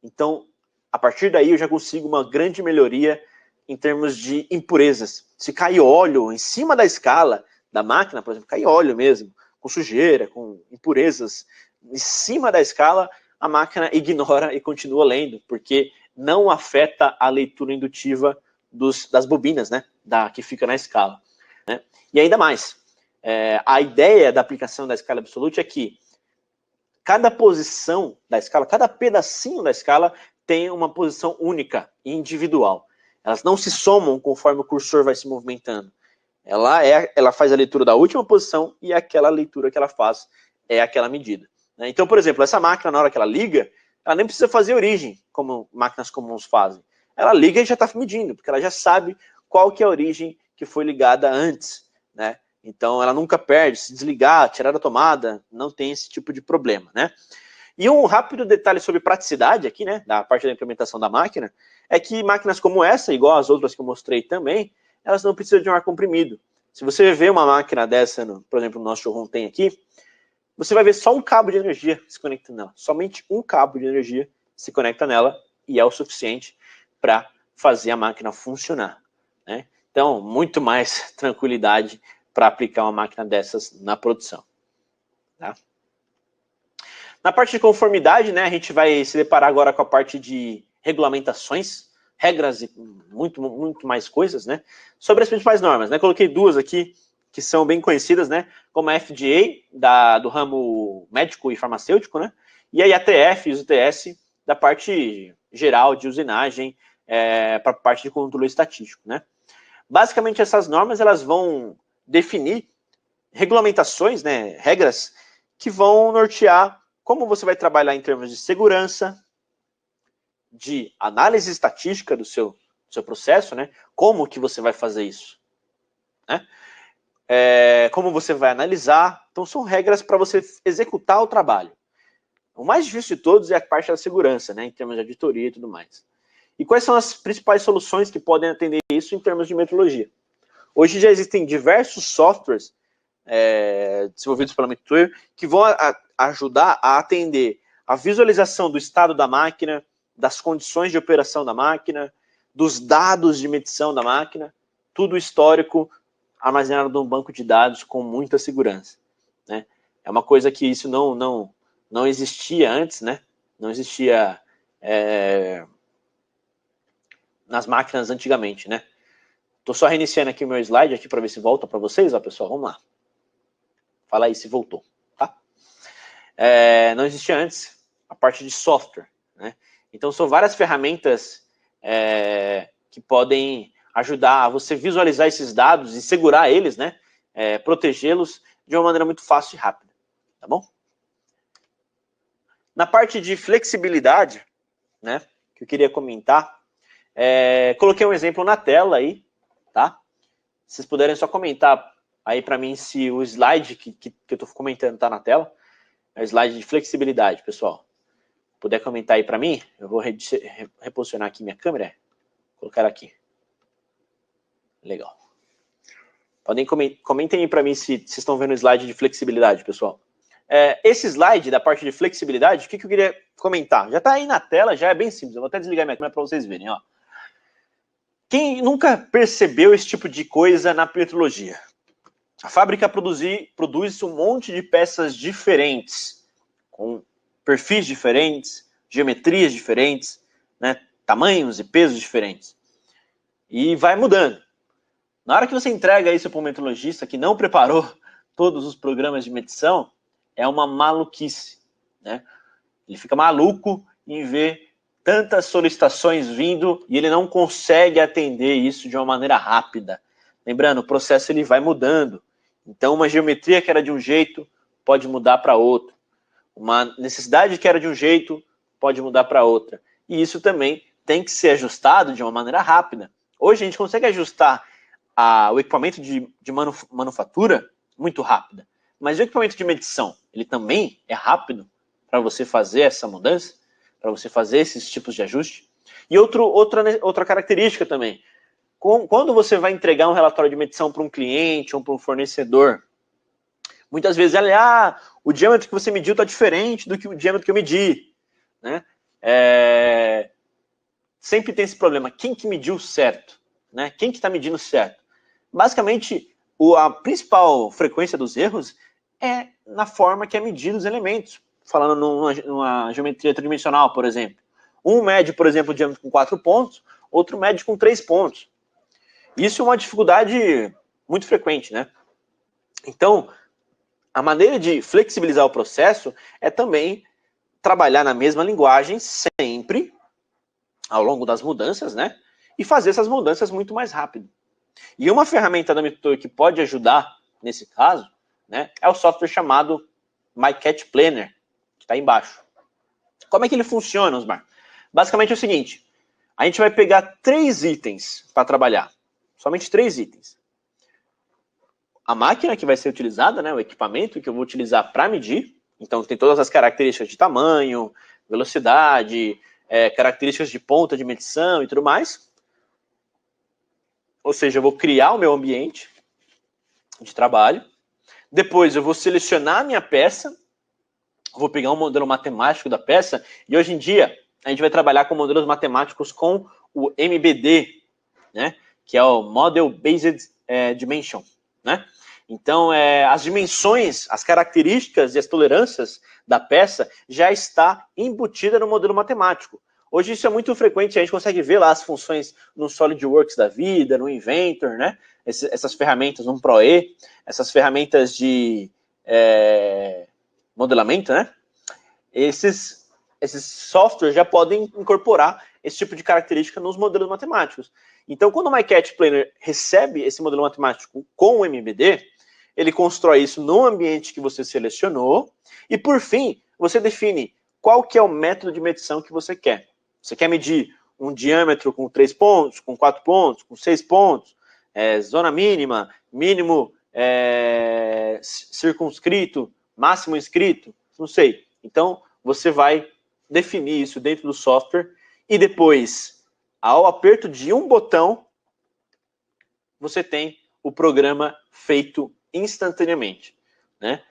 Então, a partir daí, eu já consigo uma grande melhoria em termos de impurezas. Se cair óleo em cima da escala da máquina, por exemplo, cair óleo mesmo, com sujeira, com impurezas em cima da escala, a máquina ignora e continua lendo, porque não afeta a leitura indutiva das bobinas, né, que fica na escala, né? E ainda mais, a ideia da aplicação da escala absolute é que cada posição da escala, cada pedacinho da escala tem uma posição única e individual. Elas não se somam conforme o cursor vai se movimentando. Ela faz a leitura da última posição e aquela leitura que ela faz é aquela medida. Né? Então, por exemplo, essa máquina, na hora que ela liga, ela nem precisa fazer origem, como máquinas comuns fazem. Ela liga e já está medindo, porque ela já sabe qual que é a origem que foi ligada antes. Né? Então, ela nunca perde. Se desligar, tirar da tomada, não tem esse tipo de problema. Né? E um rápido detalhe sobre praticidade aqui, né, da parte da implementação da máquina, é que máquinas como essa, igual as outras que eu mostrei também, elas não precisam de um ar comprimido. Se você vê uma máquina dessa, por exemplo, no nosso showroom tem aqui, você vai ver só um cabo de energia se conectando nela. Somente um cabo de energia se conecta nela e é o suficiente para fazer a máquina funcionar. Né? Então, muito mais tranquilidade para aplicar uma máquina dessas na produção. Tá? Na parte de conformidade, né, a gente vai se deparar agora com a parte de regulamentações, regras e muito mais coisas, né, sobre as principais normas. Né? Coloquei duas aqui que são bem conhecidas, né, como a FDA, do ramo médico e farmacêutico, né, e a IATF e os UTS, da parte geral de usinagem, para a parte de controle estatístico. Né. Basicamente, essas normas elas vão definir regulamentações, né, regras, que vão nortear como você vai trabalhar em termos de segurança, de análise estatística do seu processo, né? Como que você vai fazer isso? Né? Como você vai analisar. Então, são regras para você executar o trabalho. O mais difícil de todos é a parte da segurança, né? Em termos de auditoria e tudo mais. E quais são as principais soluções que podem atender isso em termos de metrologia? Hoje já existem diversos softwares desenvolvidos pela Mitutoyo que vão ajudar a atender a visualização do estado da máquina, das condições de operação da máquina, dos dados de medição da máquina, tudo histórico armazenado num banco de dados com muita segurança. Né? É uma coisa que isso não existia antes, né? Não existia nas máquinas antigamente, né? Estou só reiniciando aqui o meu slide aqui para ver se volta para vocês, ó, pessoal, vamos lá. Fala aí se voltou, tá? Não existia antes a parte de software, né? Então, são várias ferramentas que podem ajudar a você visualizar esses dados e segurar eles, né? Protegê-los de uma maneira muito fácil e rápida, tá bom? Na parte de flexibilidade, né? Que eu queria comentar, coloquei um exemplo na tela aí, tá? Se vocês puderem só comentar aí para mim se o slide que eu estou comentando está na tela, é o slide de flexibilidade, pessoal. Puder comentar aí para mim, eu vou reposicionar aqui minha câmera, colocar aqui. Legal. Comentem aí para mim se vocês estão vendo o slide de flexibilidade, pessoal. Esse slide da parte de flexibilidade, o que eu queria comentar? Já está aí na tela, já é bem simples. Eu vou até desligar minha câmera para vocês verem. Ó. Quem nunca percebeu esse tipo de coisa na metrologia? A fábrica produz um monte de peças diferentes, com perfis diferentes, geometrias diferentes, né, tamanhos e pesos diferentes. E vai mudando. Na hora que você entrega isso para um metrologista que não preparou todos os programas de medição, é uma maluquice. Né? Ele fica maluco em ver tantas solicitações vindo e ele não consegue atender isso de uma maneira rápida. Lembrando, o processo ele vai mudando. Então, uma geometria que era de um jeito pode mudar para outro. Uma necessidade que era de um jeito pode mudar para outra. E isso também tem que ser ajustado de uma maneira rápida. Hoje a gente consegue ajustar o equipamento de manufatura muito rápida. Mas o equipamento de medição, ele também é rápido para você fazer essa mudança, para você fazer esses tipos de ajuste. E outra característica também. Quando você vai entregar um relatório de medição para um cliente ou para um fornecedor, muitas vezes o diâmetro que você mediu está diferente do que o diâmetro que eu medi. Né? Sempre tem esse problema. Quem que mediu certo? Né? Quem que está medindo certo? Basicamente, a principal frequência dos erros é na forma que é medido os elementos. Falando numa geometria tridimensional, por exemplo. Um mede, por exemplo, o diâmetro com 4 pontos, outro mede com 3 pontos. Isso é uma dificuldade muito frequente, né? Então, a maneira de flexibilizar o processo é também trabalhar na mesma linguagem sempre, ao longo das mudanças, né? E fazer essas mudanças muito mais rápido. E uma ferramenta da Mitutoyo que pode ajudar nesse caso, né, é o software chamado MyCat Planner, que está embaixo. Como é que ele funciona, Osmar? Basicamente é o seguinte, a gente vai pegar 3 itens para trabalhar, somente 3 itens. A máquina que vai ser utilizada, né, o equipamento que eu vou utilizar para medir, então tem todas as características de tamanho, velocidade, características de ponta de medição e tudo mais. Ou seja, eu vou criar o meu ambiente de trabalho. Depois eu vou selecionar a minha peça, vou pegar um modelo matemático da peça, e hoje em dia a gente vai trabalhar com modelos matemáticos com o MBD, né, que é o Model Based Dimension, né? Então, as dimensões, as características e as tolerâncias da peça já está embutida no modelo matemático. Hoje isso é muito frequente, a gente consegue ver lá as funções no SolidWorks da vida, no Inventor, né? Essas ferramentas, no ProE, essas ferramentas de modelamento, né? Esses softwares já podem incorporar esse tipo de característica nos modelos matemáticos. Então, quando o MyCat Planner recebe esse modelo matemático com o MBD, ele constrói isso no ambiente que você selecionou e, por fim, você define qual que é o método de medição que você quer. Você quer medir um diâmetro com 3 pontos, com 4 pontos, com 6 pontos, zona mínima, mínimo circunscrito, máximo inscrito, não sei. Então, você vai definir isso dentro do software e depois, ao aperto de um botão, você tem o programa feito instantaneamente, né?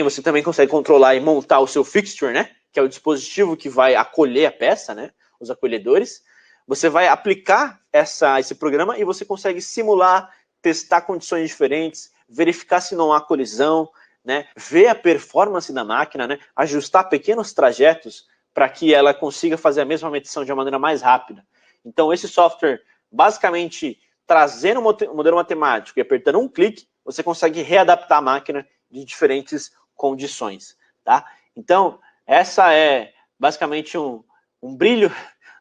Você também consegue controlar e montar o seu fixture, né? Que é o dispositivo que vai acolher a peça, né? Os acolhedores. Você vai aplicar esse programa e você consegue simular, testar condições diferentes, verificar se não há colisão, né? Ver a performance da máquina, né? Ajustar pequenos trajetos para que ela consiga fazer a mesma medição de uma maneira mais rápida. Então, esse software, basicamente, trazendo um modelo matemático e apertando um clique, você consegue readaptar a máquina de diferentes condições, tá? Então, essa é basicamente um brilho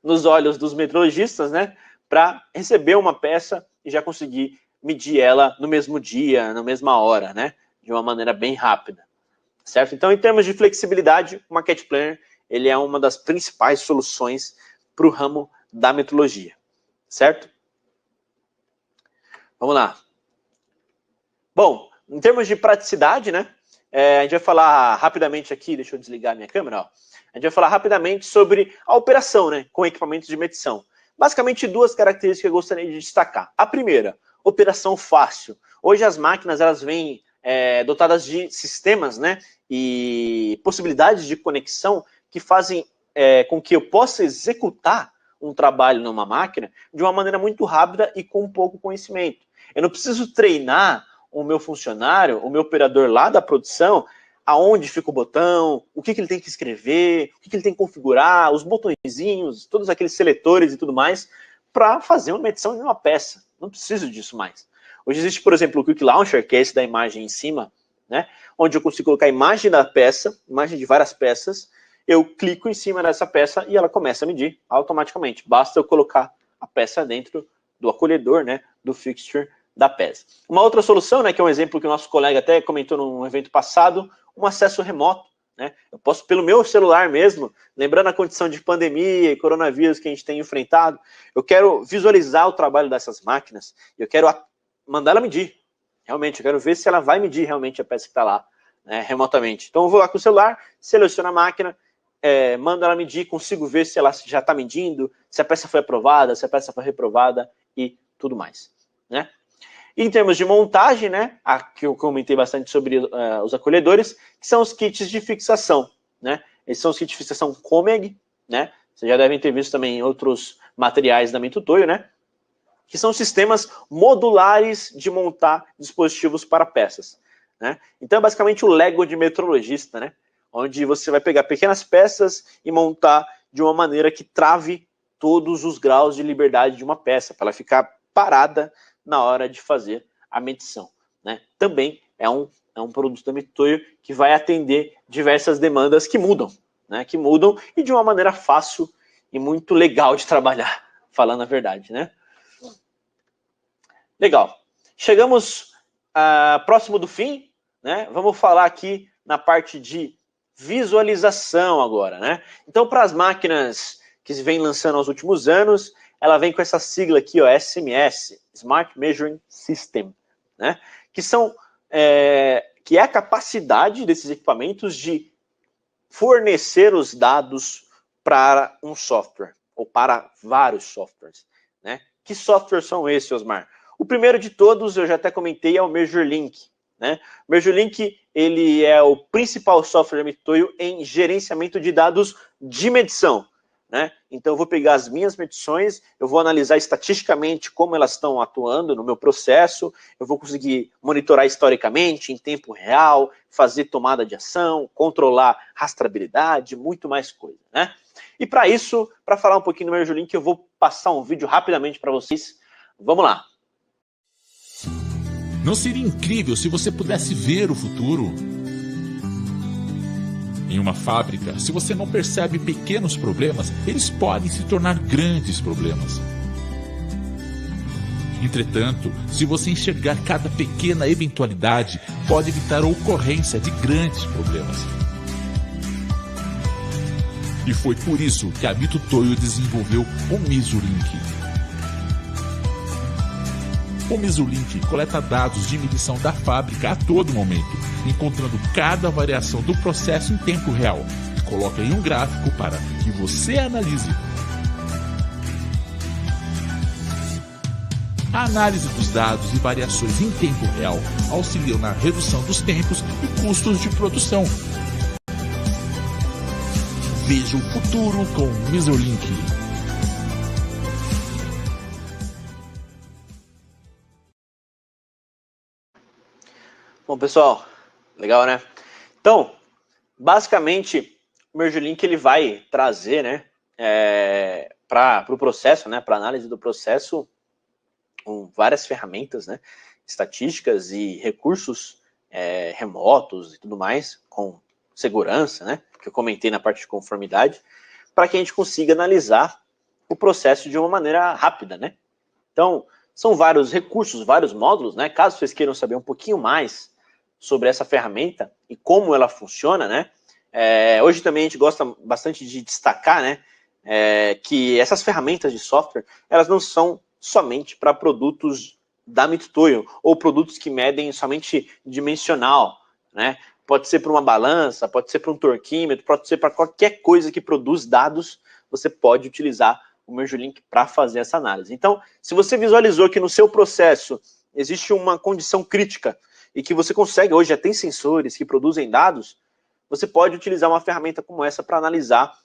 nos olhos dos metrologistas, né? Para receber uma peça e já conseguir medir ela no mesmo dia, na mesma hora, né? De uma maneira bem rápida, certo? Então, em termos de flexibilidade, o MyCat Planner, ele é uma das principais soluções para o ramo da metrologia, certo? Vamos lá. Bom, em termos de praticidade, né? A gente vai falar rapidamente aqui, deixa eu desligar a minha câmera, ó. A gente vai falar rapidamente sobre a operação, né? Com equipamentos de medição. Basicamente, 2 características que eu gostaria de destacar. A primeira, operação fácil. Hoje as máquinas, elas vêm dotadas de sistemas, né? E possibilidades de conexão que fazem com que eu possa executar um trabalho numa máquina de uma maneira muito rápida e com pouco conhecimento. Eu não preciso treinar o meu funcionário, o meu operador lá da produção, aonde fica o botão, o que ele tem que escrever, o que ele tem que configurar, os botõezinhos, todos aqueles seletores e tudo mais, para fazer uma medição de uma peça. Não preciso disso mais. Hoje existe, por exemplo, o Quick Launcher, que é esse da imagem em cima, né, onde eu consigo colocar a imagem da peça, imagem de várias peças, eu clico em cima dessa peça e ela começa a medir automaticamente. Basta eu colocar a peça dentro do acolhedor, né, do fixture da peça. Uma outra solução, né, que é um exemplo que o nosso colega até comentou num evento passado, um acesso remoto, né? Eu posso, pelo meu celular mesmo, lembrando a condição de pandemia e coronavírus que a gente tem enfrentado, eu quero visualizar o trabalho dessas máquinas, eu quero mandar ela medir. Realmente, eu quero ver se ela vai medir realmente a peça que está lá, né, remotamente. Então, eu vou lá com o celular, seleciono a máquina, mando ela medir, consigo ver se ela já está medindo, se a peça foi aprovada, se a peça foi reprovada e tudo mais, né? Em termos de montagem, né, aqui eu comentei bastante sobre os acolhedores, que são os kits de fixação, né? Esses são os kits de fixação Comeg, né? Vocês já devem ter visto também em outros materiais da Mitutoyo, né? Que são sistemas modulares de montar dispositivos para peças, né? Então é basicamente o Lego de metrologista, né? Onde você vai pegar pequenas peças e montar de uma maneira que trave todos os graus de liberdade de uma peça, para ela ficar parada na hora de fazer a medição, né? Também é um produto da Mitutoyo que vai atender diversas demandas que mudam, né? Que mudam e de uma maneira fácil e muito legal de trabalhar, falando a verdade, né? Legal. Chegamos próximo do fim, né? Vamos falar aqui na parte de visualização agora, né? Então, para as máquinas que se vem lançando aos últimos anos, ela vem com essa sigla aqui, ó, SMS, Smart Measuring System, né? Que é a capacidade desses equipamentos de fornecer os dados para um software, ou para vários softwares, né? Que softwares são esses, Osmar? O primeiro de todos, eu já até comentei, é o MeasureLink, né? O MeasureLink, ele é o principal software da Mitutoyo em gerenciamento de dados de medição, né? Então, eu vou pegar as minhas medições, eu vou analisar estatisticamente como elas estão atuando no meu processo, eu vou conseguir monitorar historicamente, em tempo real, fazer tomada de ação, controlar rastreabilidade, muito mais coisa, né? E para isso, para falar um pouquinho do MeasureLink, eu vou passar um vídeo rapidamente para vocês. Vamos lá. Não seria incrível se você pudesse ver o futuro? Em uma fábrica, se você não percebe pequenos problemas, eles podem se tornar grandes problemas. Entretanto, se você enxergar cada pequena eventualidade, pode evitar a ocorrência de grandes problemas. E foi por isso que a Mitutoyo desenvolveu o MeasureLink. O MeasureLink coleta dados de medição da fábrica a todo momento, encontrando cada variação do processo em tempo real e coloca em um gráfico para que você analise. A análise dos dados e variações em tempo real auxilia na redução dos tempos e custos de produção. Veja o futuro com o MeasureLink. Bom, pessoal, legal, né? Então, basicamente, o MeasureLink ele vai trazer, né, para o processo, né, para análise do processo, várias ferramentas, né, estatísticas e recursos remotos e tudo mais, com segurança, né, que eu comentei na parte de conformidade, para que a gente consiga analisar o processo de uma maneira rápida, né? Então, são vários recursos, vários módulos, né? Caso vocês queiram saber um pouquinho mais sobre essa ferramenta e como ela funciona, né? Hoje também a gente gosta bastante de destacar, né, que essas ferramentas de software, elas não são somente para produtos da Mitutoyo, ou produtos que medem somente dimensional, né? Pode ser para uma balança, pode ser para um torquímetro, pode ser para qualquer coisa que produz dados, você pode utilizar o MeasureLink para fazer essa análise. Então, se você visualizou que no seu processo existe uma condição crítica e que você consegue, hoje já tem sensores que produzem dados, você pode utilizar uma ferramenta como essa para analisar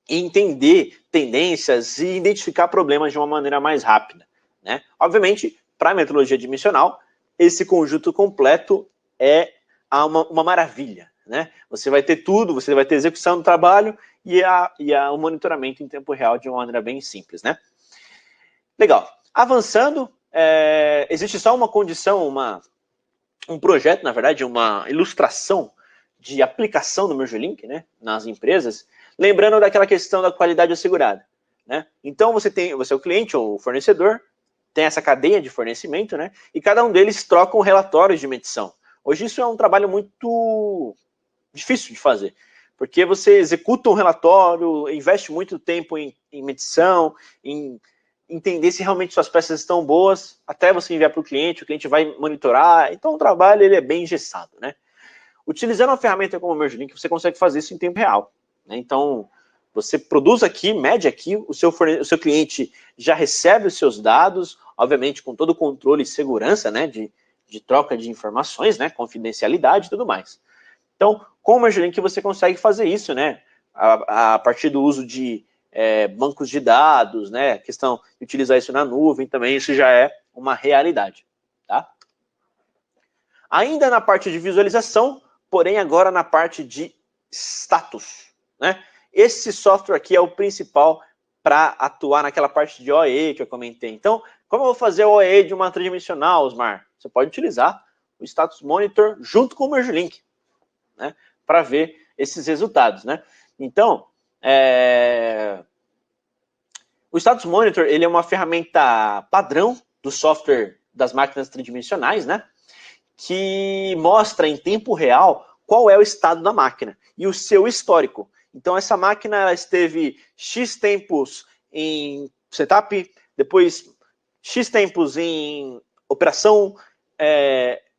e entender tendências e identificar problemas de uma maneira mais rápida, né? Obviamente, para a metrologia dimensional, esse conjunto completo é uma maravilha, né? Você vai ter tudo, você vai ter execução do trabalho e o monitoramento em tempo real de uma maneira bem simples, né? Legal. Avançando, existe só uma condição, um projeto, na verdade, uma ilustração de aplicação do MeasureLink, né, nas empresas, lembrando daquela questão da qualidade assegurada, né? Então você é o cliente ou o fornecedor, tem essa cadeia de fornecimento, né? E cada um deles troca um relatório de medição. Hoje isso é um trabalho muito difícil de fazer, porque você executa um relatório, investe muito tempo em medição, em entender se realmente suas peças estão boas, até você enviar para o cliente vai monitorar. Então o trabalho ele é bem engessado, né? Utilizando uma ferramenta como o MeasureLink, você consegue fazer isso em tempo real, né? Então, você produz aqui, mede aqui, o seu cliente já recebe os seus dados, obviamente com todo o controle e segurança, né, de troca de informações, né, confidencialidade e tudo mais. Então, com o MeasureLink você consegue fazer isso, né, a partir do uso de bancos de dados, né, questão de utilizar isso na nuvem também, isso já é uma realidade, tá? Ainda na parte de visualização, porém agora na parte de status, né? Esse software aqui é o principal para atuar naquela parte de OE que eu comentei. Então, como eu vou fazer o OE de uma tridimensional, Osmar? Você pode utilizar o Status Monitor junto com o MergeLink, né, para ver esses resultados, né? Então, o Status Monitor, ele é uma ferramenta padrão do software das máquinas tridimensionais, né, que mostra em tempo real qual é o estado da máquina e o seu histórico. Então, essa máquina ela esteve X tempos em setup, depois X tempos em operação,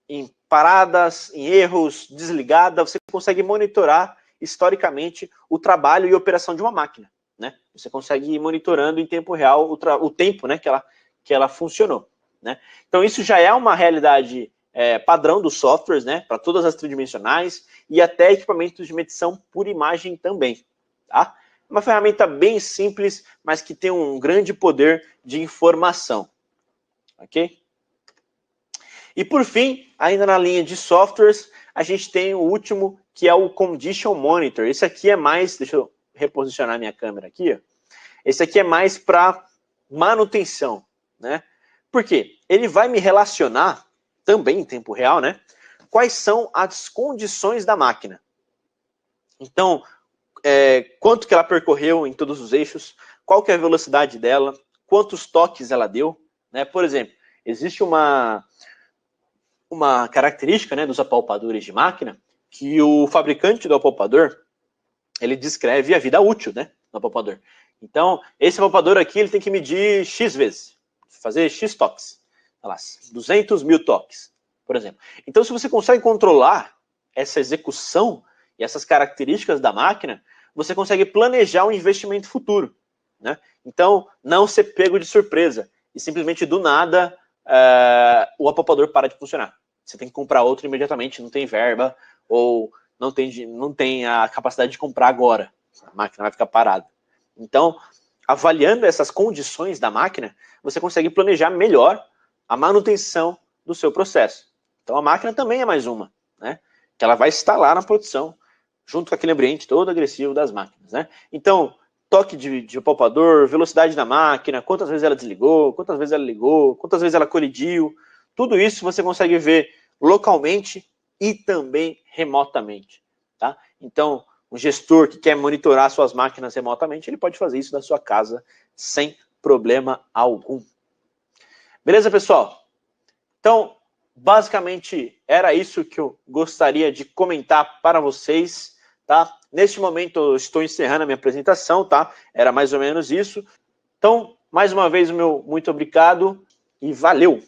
em paradas, em erros, desligada. Você consegue monitorar historicamente o trabalho e operação de uma máquina, né? Você consegue ir monitorando em tempo real o tempo, né, que ela funcionou, né? Então, isso já é uma realidade padrão dos softwares, né, para todas as tridimensionais e até equipamentos de medição por imagem também, tá? Uma ferramenta bem simples, mas que tem um grande poder de informação, ok? E por fim, ainda na linha de softwares, a gente tem o último, que é o Condition Monitor. Esse aqui é mais, deixa eu reposicionar minha câmera aqui, ó. Esse aqui é mais para manutenção, né? Por quê? Ele vai me relacionar, também em tempo real, né, quais são as condições da máquina. Então, quanto que ela percorreu em todos os eixos, qual que é a velocidade dela, quantos toques ela deu, né? Por exemplo, existe uma característica, né, dos apalpadores de máquina, que o fabricante do apalpador, ele descreve a vida útil, né, do apalpador. Então, esse apalpador aqui, ele tem que medir X vezes, fazer X toques, lá, 200 mil toques, por exemplo. Então, se você consegue controlar essa execução e essas características da máquina, você consegue planejar um investimento futuro, né? Então, não ser pego de surpresa e simplesmente do nada o apalpador para de funcionar. Você tem que comprar outro imediatamente, não tem verba ou não tem a capacidade de comprar agora. A máquina vai ficar parada. Então, avaliando essas condições da máquina, você consegue planejar melhor a manutenção do seu processo. Então, a máquina também é mais uma, né, que ela vai estar lá na produção, junto com aquele ambiente todo agressivo das máquinas, né? Então, toque de apalpador, velocidade da máquina, quantas vezes ela desligou, quantas vezes ela ligou, quantas vezes ela colidiu, tudo isso você consegue ver localmente e também remotamente, tá? Então, um gestor que quer monitorar suas máquinas remotamente, ele pode fazer isso da sua casa sem problema algum. Beleza, pessoal? Então, basicamente, era isso que eu gostaria de comentar para vocês, tá? Neste momento, eu estou encerrando a minha apresentação, tá? Era mais ou menos isso. Então, mais uma vez, o meu muito obrigado e valeu!